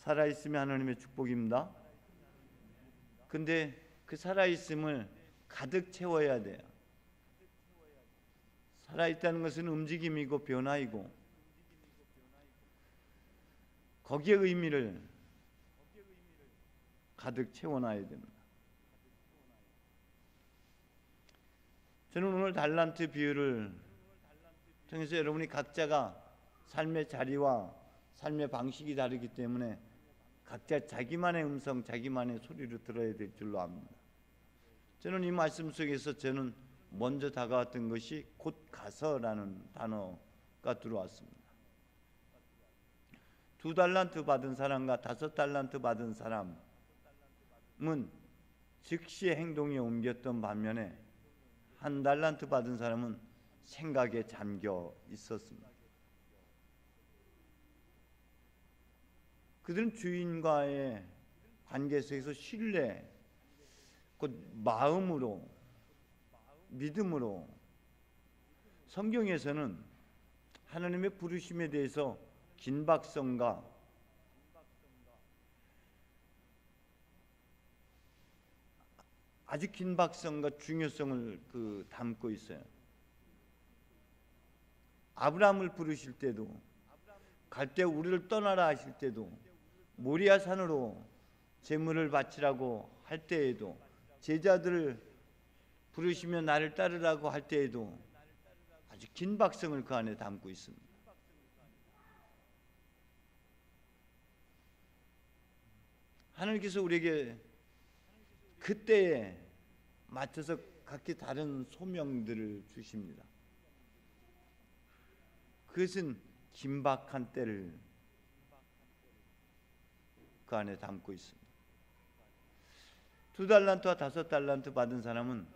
살아있음이 하나님의 축복입니다. 근데 그 살아있음을 가득 채워야 돼요. 살아있다는 것은 움직임이고 변화이고 거기에 의미를 가득 채워놔야 됩니다. 저는 오늘 달란트 비유를 통해서 여러분이 각자가 삶의 자리와 삶의 방식이 다르기 때문에 각자 자기만의 음성, 자기만의 소리를 들어야 될 줄로 압니다. 저는 이 말씀 속에서 저는 먼저 다가왔던 것이 곧 가서라는 단어가 들어왔습니다. 2달란트 받은 사람과 5달란트 받은 사람은 즉시 행동에 옮겼던 반면에 1달란트 받은 사람은 생각에 잠겨 있었습니다. 그들은 주인과의 관계 속에서 신뢰, 곧 마음으로, 믿음으로, 성경에서는 하나님의 부르심에 대해서 긴박성과 아주 긴박성과 중요성을 담고 있어요. 아브라함을 부르실 때도, 갈대 우리를 떠나라 하실 때도, 모리아 산으로 제물을 바치라고 할 때에도, 제자들을 부르시며 나를 따르라고 할 때에도 아주 긴박성을 그 안에 담고 있습니다. 하나님께서 우리에게 그때에 맞춰서 각기 다른 소명들을 주십니다. 그것은 긴박한 때를 그 안에 담고 있습니다. 2달란트와 5달란트 받은 사람은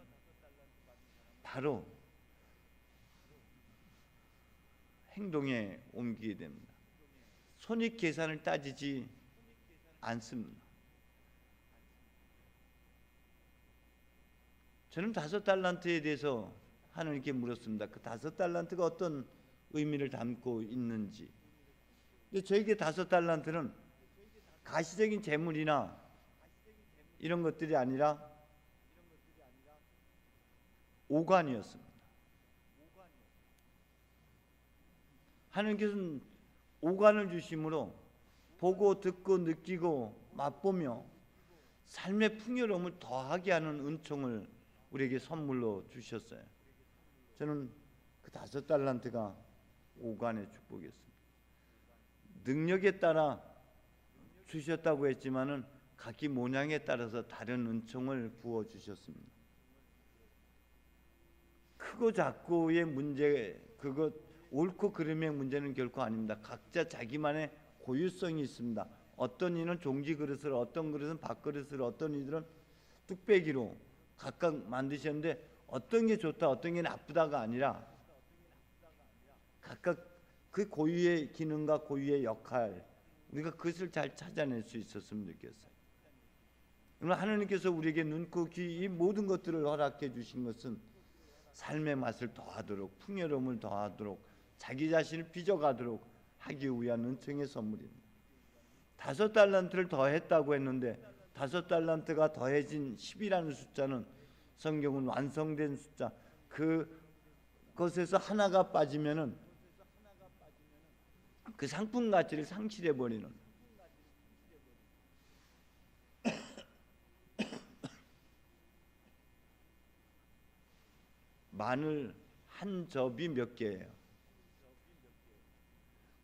바로 행동에 옮기게 됩니다. 손익 계산을 따지지 않습니다. 저는 5달란트에 대해서 하나님께 물었습니다. 그 5달란트가 어떤 의미를 담고 있는지. 근데 저에게 5달란트는 가시적인 재물이나 이런 것들이 아니라 오간이었습니다. 하나님께서는 오간을 주심으로 보고 듣고 느끼고 맛보며 삶의 풍요로움을 더하게 하는 은총을 우리에게 선물로 주셨어요. 저는 그 5달란트가 오간의 축복이었습니다. 능력에 따라 주셨다고 했지만은 각기 모양에 따라서 다른 은총을 부어 주셨습니다. 크고 작고의 문제, 그것 옳고 그름의 문제는 결코 아닙니다. 각자 자기만의 고유성이 있습니다. 어떤 이는 종지 그릇을, 어떤 그릇은 밥그릇을, 어떤 이들은 뚝배기로 각각 만드셨는데 어떤 게 좋다, 어떤 게 나쁘다가 아니라 각각 그 고유의 기능과 고유의 역할, 우리가 그것을 잘 찾아낼 수 있었으면 좋겠어요. 하나님께서 우리에게 눈코 귀 이 모든 것들을 허락해 주신 것은 삶의 맛을 더하도록, 풍요로움을 더하도록, 자기 자신을 빚어가도록 하기 위한 은총의 선물입니다. 5달란트를 더했다고 했는데 5달란트가 더해진 10이라는 숫자는 성경은 완성된 숫자, 그것에서 하나가 빠지면은 그 상품 가치를 상실해 버리는 마늘 한 접이 몇 개예요.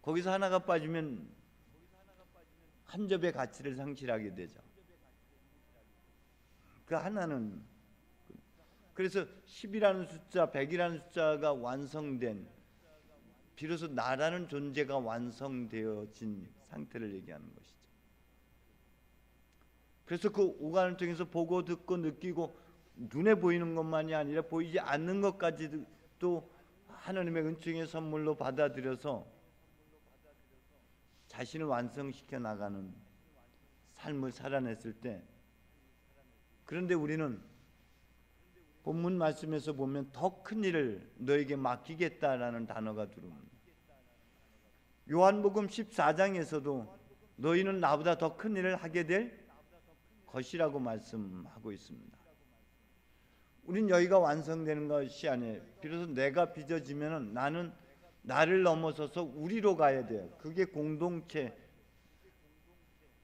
거기서 하나가 빠지면 한 접의 가치를 상실하게 되죠. 그 하나는, 그래서 10이라는 숫자, 100이라는 숫자가 완성된, 비로소 나라는 존재가 완성되어진 상태를 얘기하는 것이죠. 그래서 그 오간을 통해서 보고 듣고 느끼고 눈에 보이는 것만이 아니라 보이지 않는 것까지도 또 하나님의 은총의 선물로 받아들여서 자신을 완성시켜 나가는 삶을 살아냈을 때, 그런데 우리는 본문 말씀에서 보면 더 큰 일을 너에게 맡기겠다라는 단어가 들어옵니다. 요한복음 14장에서도 너희는 나보다 더 큰 일을 하게 될 것이라고 말씀하고 있습니다. 우린 여기가 완성되는 것이 아니에요. 비로소 내가 빚어지면은 나는 나를 넘어서서 우리로 가야 돼요. 그게 공동체.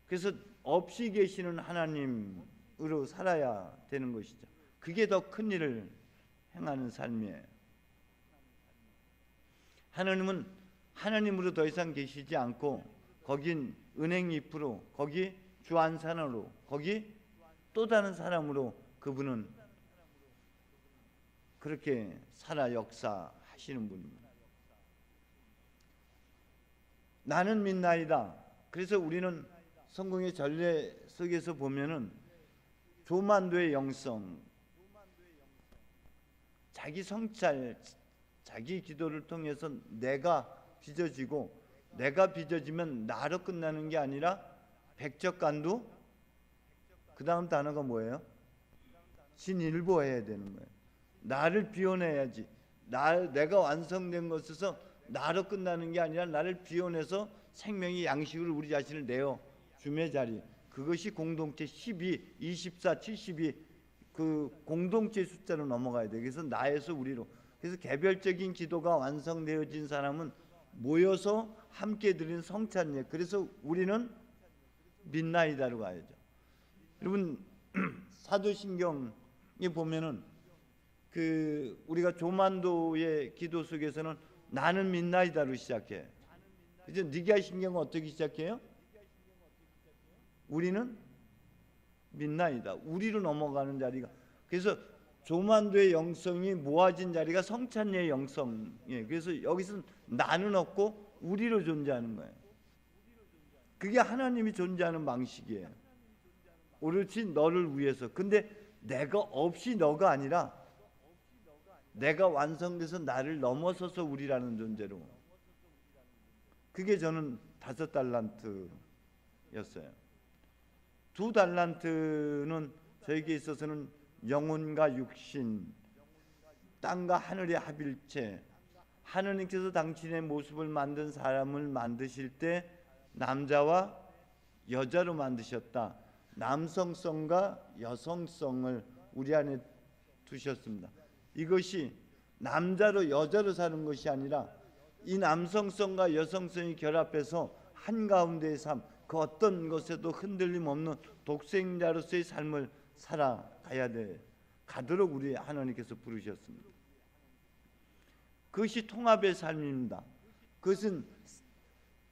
그래서 없이 계시는 하나님으로 살아야 되는 것이죠. 그게 더 큰 일을 행하는 삶이에요. 하나님은 하나님으로 더 이상 계시지 않고 거긴 은행잎으로, 거기 주안산으로, 거기 또 다른 사람으로 그분은 그렇게 살아 역사하시는 분입니다. 나는 믿나이다. 그래서 우리는 성경의 전례 속에서 보면은 조만도의 영성, 자기 성찰, 자기 기도를 통해서 내가 빚어지고, 내가 빚어지면 나로 끝나는 게 아니라 백적간도 그 다음 단어가 뭐예요? 진일보해야 되는 거예요. 나를 비워내야지. 내가 완성된 것에서 나로 끝나는 게 아니라 나를 비워내서 생명의 양식을 우리 자신을 내어 줌의 자리. 그것이 공동체 12, 24, 72 그 공동체 숫자로 넘어가야 돼. 그래서 나에서 우리로. 그래서 개별적인 기도가 완성되어진 사람은 모여서 함께 드린 성찬예. 그래서 우리는 midnight으로 가야죠. 여러분 사도신경에 보면은 그 우리가 조만도의 기도 속에서는 나는 midnight으로 시작해. 이제 니게아 신경은 어떻게 시작해요? 우리는 midnight이다. 우리로 넘어가는 자리가. 그래서 조만도의 영성이 모아진 자리가 성찬예의 영성이에요. 그래서 여기서 나는 없고 우리로 존재하는 거예요. 그게 하나님이 존재하는 방식이에요. 오로지 너를 위해서. 근데 내가 없이 너가 아니라 내가 완성돼서 나를 넘어서서 우리라는 존재로. 그게 저는 5달란트였어요. 2달란트는 저에게 있어서는 영혼과 육신, 땅과 하늘의 합일체, 하느님께서 당신의 모습을 만든 사람을 만드실 때 남자와 여자로 만드셨다. 남성성과 여성성을 우리 안에 두셨습니다. 이것이 남자로 여자로 사는 것이 아니라 이 남성성과 여성성이 결합해서 한가운데의 삶, 그 어떤 것에도 흔들림 없는 독생자로서의 삶을 살아가야 돼. 가도록 우리 하나님께서 부르셨습니다. 그것이 통합의 삶입니다. 그것은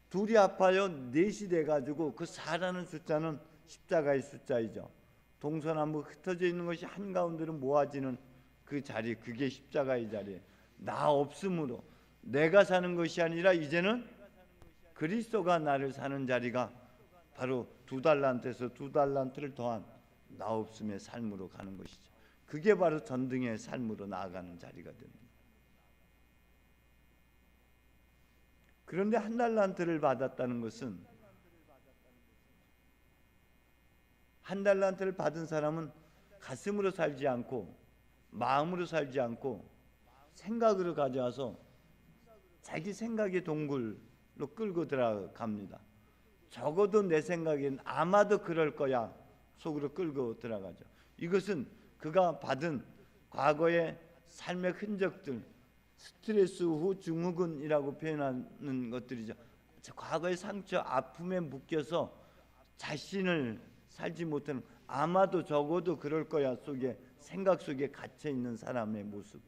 둘이 아파요 넷이 돼가지고 그 4라는 숫자는 십자가의 숫자이죠. 동서남북 흩어져 있는 것이 한가운데로 모아지는 그 자리, 그게 십자가의 자리예요. 나 없음으로 내가 사는 것이 아니라 이제는 그리스도가 나를 사는 자리가 바로 2달란트에서 2달란트를 더한 나 없음의 삶으로 가는 것이죠. 그게 바로 전등의 삶으로 나아가는 자리가 됩니다. 그런데 1달란트를 받았다는 것은 1달란트를 받은 사람은 가슴으로 살지 않고 마음으로 살지 않고 생각으로 가져와서 자기 생각의 동굴로 끌고 들어갑니다. 적어도 내 생각엔 아마도 그럴 거야 속으로 끌고 들어가죠. 이것은 그가 받은 과거의 삶의 흔적들, 스트레스 후 증후군이라고 표현하는 것들이죠. 과거의 상처, 아픔에 묶여서 자신을 살지 못하는, 아마도 적어도 그럴 거야 속에, 생각 속에 갇혀 있는 사람의 모습.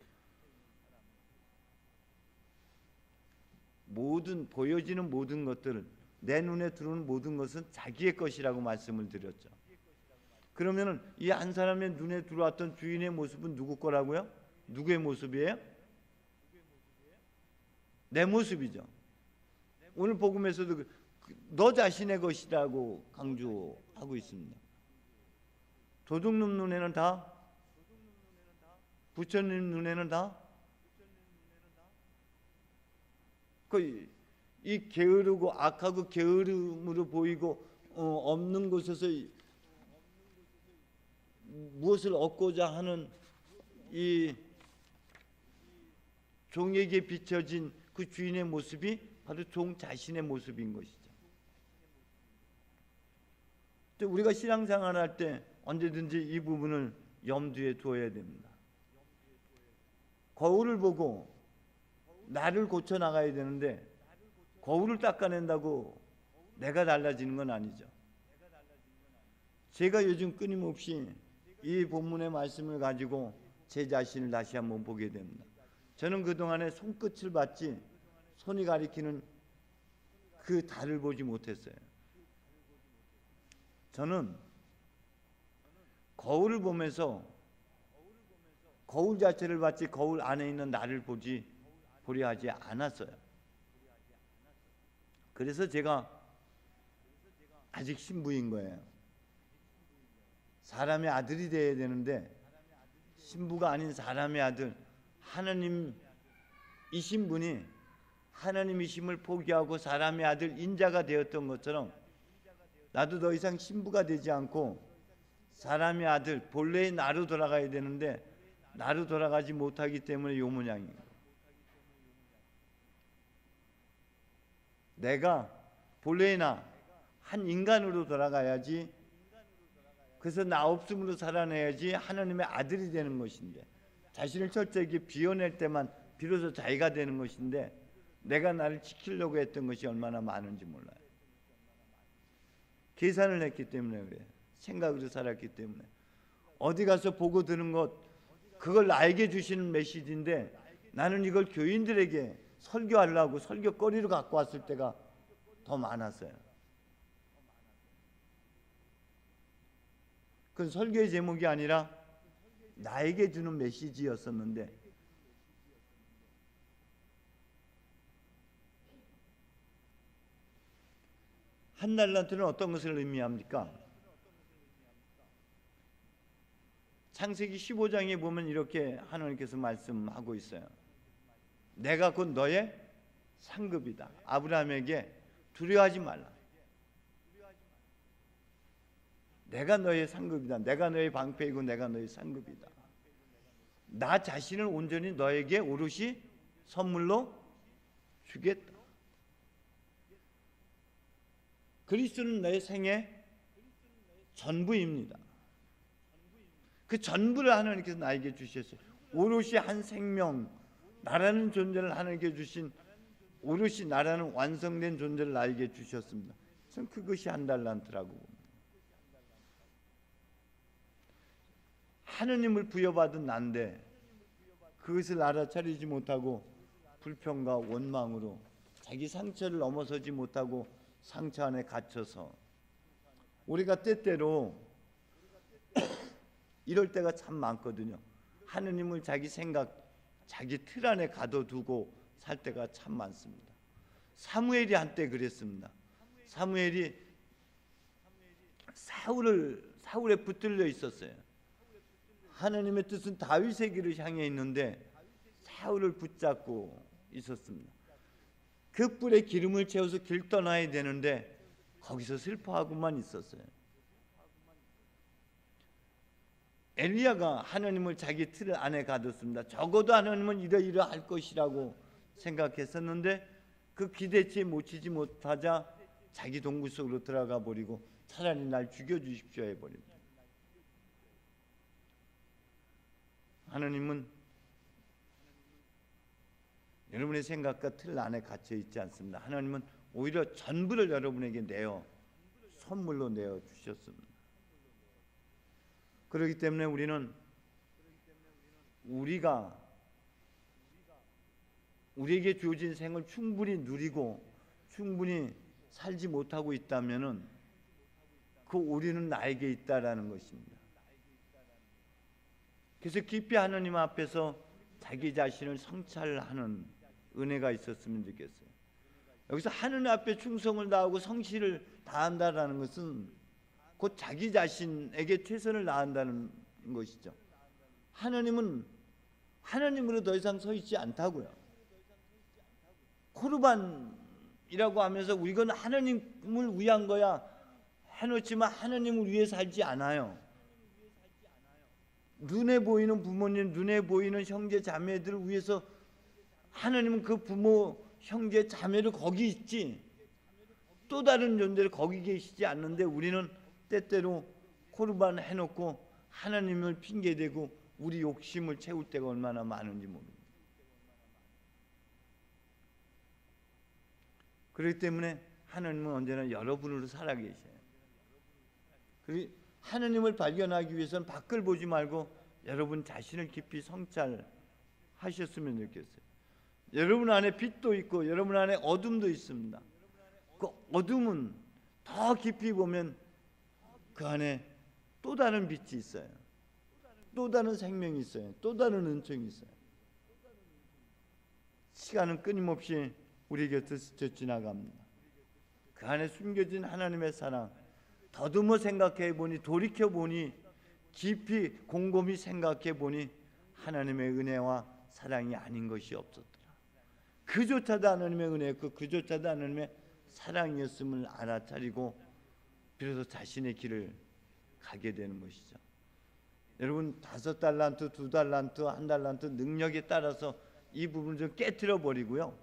모든 보여지는 모든 것들을, 내 눈에 들어오는 모든 것은 자기의 것이라고 말씀을 드렸죠. 그러면은 이 한 사람의 눈에 들어왔던 주인의 모습은 누구 거라고요? 누구의 모습이에요? 내 모습이죠. 오늘 복음에서도 너 자신의 것이라고 강조하고 있습니다. 도둑놈 눈에는 다, 부처님 눈에는 다, 이 게으르고 악하고 게으름으로 보이고 없는 곳에서 무엇을 얻고자 하는 이 종에게 비춰진 그 주인의 모습이 바로 종 자신의 모습인 것이죠. 우리가 신앙생활 할 때 언제든지 이 부분을 염두에 두어야 됩니다. 거울을 보고 나를 고쳐 나가야 되는데 거울을 닦아낸다고 내가 달라지는 건 아니죠. 제가 요즘 끊임없이 이 본문의 말씀을 가지고 제 자신을 다시 한번 보게 됩니다. 저는 그동안에 손끝을 봤지 손이 가리키는 그 달을 보지 못했어요. 저는 거울을 보면서 거울 자체를 봤지 거울 안에 있는 나를 보려 하지 않았어요. 그래서 제가 아직 신부인 거예요. 사람의 아들이 되어야 되는데 신부가 아닌 사람의 아들, 하나님이신 분이 하나님이심을 포기하고 사람의 아들 인자가 되었던 것처럼 나도 더 이상 신부가 되지 않고 사람의 아들 본래의 나로 돌아가야 되는데 나로 돌아가지 못하기 때문에 요 모양이에요. 내가 본래의 나, 한 인간으로 돌아가야지. 그래서 나 없음으로 살아내야지 하나님의 아들이 되는 것인데, 자신을 철저하게 비워낼 때만 비로소 자기가 되는 것인데, 내가 나를 지키려고 했던 것이 얼마나 많은지 몰라요. 계산을 했기 때문에 그래요. 생각으로 살았기 때문에. 어디 가서 보고 드는 것, 그걸 나에게 주시는 메시지인데 나는 이걸 교인들에게 설교하려고 설교거리로 갖고 왔을 때가 더 많았어요. 그건 설교의 제목이 아니라 나에게 주는 메시지였었는데, 한 달란트는 어떤 것을 의미합니까? 창세기 15장에 보면 이렇게 하나님께서 말씀하고 있어요. 내가 곧 너의 상급이다. 아브라함에게 두려워하지 말라. 내가 너의 상급이다. 내가 너의 방패이고 내가 너의 상급이다. 나 자신을 온전히 너에게 오롯이 선물로 주겠다. 그리스도는 너의 생애 전부입니다. 그 전부를 하나님께서 나에게 주셨어요. 오롯이 한 생명, 나라는 존재를 하나님께 주신, 오롯이 나라는 완성된 존재를 나에게 주셨습니다. 전 그것이 한 달란트라고 봅니다. 하느님을 부여받은 난데 그것을 알아차리지 못하고 불평과 원망으로 자기 상처를 넘어서지 못하고 상처 안에 갇혀서, 우리가 때때로 이럴 때가 참 많거든요. 하느님을 자기 생각, 자기 틀 안에 가둬두고 살 때가 참 많습니다. 사무엘이 한때 그랬습니다. 사무엘이 사울에 붙들려 있었어요. 하느님의 뜻은 다윗의 길을 향해 있는데 사울을 붙잡고 있었습니다. 그 뿔에 기름을 채워서 길 떠나야 되는데 거기서 슬퍼하고만 있었어요. 엘리야가 하나님을 자기 틀 안에 가뒀습니다. 적어도 하나님은 이러할 것이라고 생각했었는데 그 기대치에 미치지 못하자 자기 동굴 속으로 들어가 버리고 차라리 날 죽여주십시오 해버립니다. 하나님은 여러분의 생각과 틀 안에 갇혀 있지 않습니다. 하나님은 오히려 전부를 여러분에게 선물로 내어 주셨습니다. 그렇기 때문에 우리는 우리에게 주어진 생을 충분히 누리고 충분히 살지 못하고 있다면은 그 오류는 나에게 있다라는 것입니다. 그래서 깊이 하나님 앞에서 자기 자신을 성찰하는 은혜가 있었으면 좋겠어요. 여기서 하느님 앞에 충성을 다하고 성실을 다한다라는 것은 곧 자기 자신에게 최선을 다한다는 것이죠. 하나님은 하나님으로 더 이상 서 있지 않다고요. 코르반이라고 하면서 이건 하나님을 위한 거야 해놓지만 하나님을 위해 살지 않아요. 눈에 보이는 부모님, 눈에 보이는 형제 자매들을 위해서 하나님은 그 부모, 형제 자매를 거기 있지 또 다른 존재를 거기 계시지 않는데 우리는 때때로 코르반 해놓고 하나님을 핑계대고 우리 욕심을 채울 때가 얼마나 많은지 모릅니다. 그렇기 때문에 하나님은 언제나 여러분으로 살아계셔요. 그리고 하나님을 발견하기 위해서는 밖을 보지 말고 여러분 자신을 깊이 성찰하셨으면 좋겠어요. 여러분 안에 빛도 있고 여러분 안에 어둠도 있습니다. 그 어둠은 더 깊이 보면 그 안에 또 다른 빛이 있어요. 또 다른 생명이 있어요. 또 다른 은총이 있어요. 시간은 끊임없이 우리 곁을 스쳐 지나갑니다. 그 안에 숨겨진 하나님의 사랑, 더듬어 생각해 보니, 돌이켜 보니, 깊이 곰곰이 생각해 보니 하나님의 은혜와 사랑이 아닌 것이 없었더라. 그조차도 하나님의 은혜였고 그조차도 하나님의 사랑이었음을 알아차리고 비로소 자신의 길을 가게 되는 것이죠. 여러분 5달란트, 2달란트, 1달란트 능력에 따라서 이 부분을 좀 깨트려 버리고요.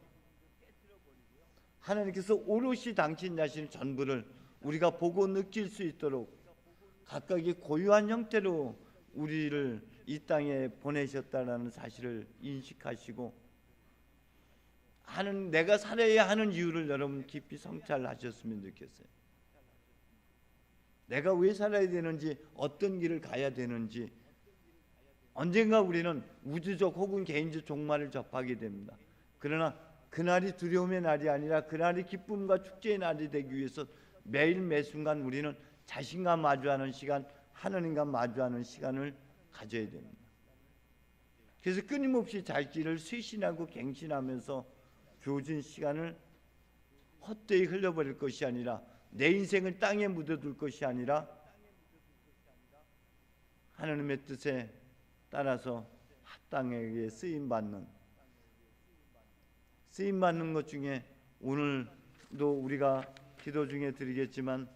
하나님께서 오롯이 당신 자신의 전부를 우리가 보고 느낄 수 있도록 각각의 고유한 형태로 우리를 이 땅에 보내셨다라는 사실을 인식하시고 하는 내가 살아야 하는 이유를 여러분 깊이 성찰하셨으면 좋겠어요. 내가 왜 살아야 되는지, 어떤 길을 가야 되는지, 언젠가 우리는 우주적 혹은 개인적 종말을 접하게 됩니다. 그러나 그날이 두려움의 날이 아니라 그날이 기쁨과 축제의 날이 되기 위해서 매일 매순간 우리는 자신과 마주하는 시간, 하나님과 마주하는 시간을 가져야 됩니다. 그래서 끊임없이 자기 길을 쇄신하고 갱신하면서 주어진 시간을 헛되이 흘려버릴 것이 아니라 내 인생을 땅에 묻어둘 것이 아니라 하나님의 뜻에 따라서 합당하게 쓰임받는 것 중에 오늘도 우리가 기도 중에 드리겠지만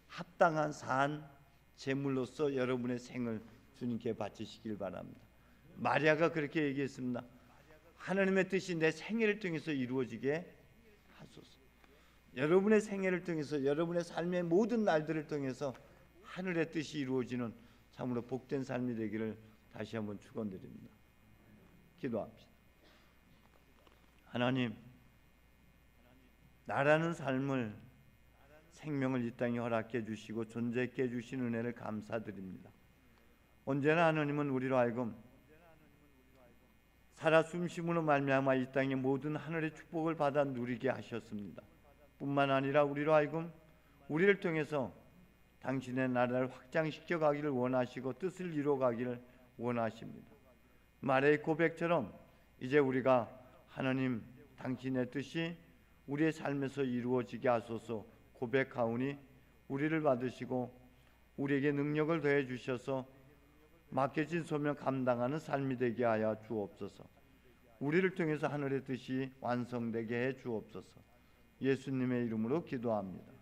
합당한 산 제물로서 여러분의 생을 주님께 바치시길 바랍니다. 마리아가 그렇게 얘기했습니다. 하나님의 뜻이 내 생애를 통해서 이루어지게 하소서. 여러분의 생애를 통해서 여러분의 삶의 모든 날들을 통해서 하늘의 뜻이 이루어지는 참으로 복된 삶이 되기를 다시 한번 축원드립니다. 기도합시다. 하나님, 나라는 삶을 생명을 이 땅에 허락해 주시고 존재케 해주신 은혜를 감사드립니다. 언제나 하나님은 우리로 하여금 살아 숨쉬므로 말미암아 이 땅의 모든 하늘의 축복을 받아 누리게 하셨습니다. 뿐만 아니라 우리로 하여금 우리를 통해서 당신의 나라를 확장시켜 가기를 원하시고 뜻을 이루어 가기를 원하십니다. 마리아의 고백처럼 이제 우리가 하나님 당신의 뜻이 우리의 삶에서 이루어지게 하소서 고백하오니 우리를 받으시고 우리에게 능력을 더해 주셔서 맡겨진 소명 감당하는 삶이 되게 하여 주옵소서. 우리를 통해서 하늘의 뜻이 완성되게 해 주옵소서. 예수님의 이름으로 기도합니다.